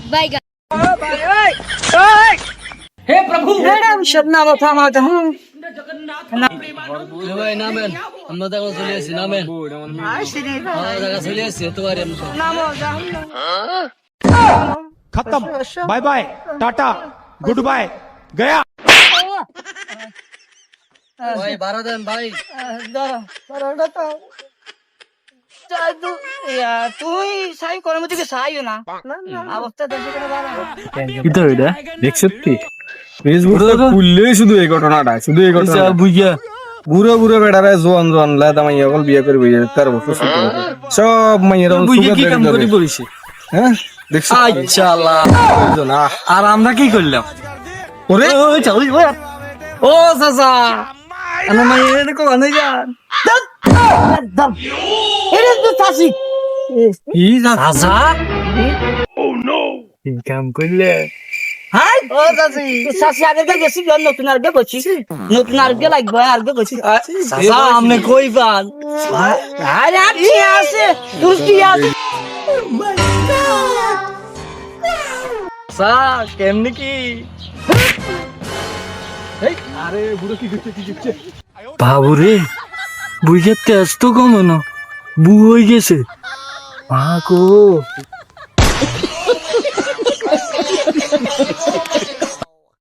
बैगन। हे प्रभु शबना था माता हूं ভাই নামেন আমরা দেখা চলে আসি নামেন आश्री আমরা দেখা চলে আসি তোমারে नामो जाऊं खत्म bye bye tata goodbye गया ভাই ভাড়া দেন ভাই दरा तो तू यार तू ही साई করে মতে কি সাইও না অবস্থা দেখে কেন বাড়া কিটা এটা দেখছিস কি ফেসবুকে খুললে শুধু এই ঘটনাটা শুধু এই ঘটনা বুইয়া বুড়ো বুড়ো বেড়ারে জোয়ান জোয়ান লাদা মাইয়া বল বিয়ে করে বইয়া তার বছর সব মাইয়ারা বুইয়া কি কাম করে বইছে হ্যাঁ দেখছ ইনশাআল্লাহ না আর আমরা কি করলাম ওরে ওই চাই ওই ও চাচা আমার মায়ের কো আনে যান দম এরে তো তাসি কি চাচা ইনকাম করলে হাই ও তাসি সাসি আগে তো গেছি নতুন আর গে বসি নতুন আর গে লাগবে আর গে বসি চাচা আমনে কই পান আরে কি আছে তুই কি আছে চাচা কেমনে কি আরে বুড়ো কি করছে বাবুরে বুঝে তেজ তো কমে না বু হয়ে গেছে মা গো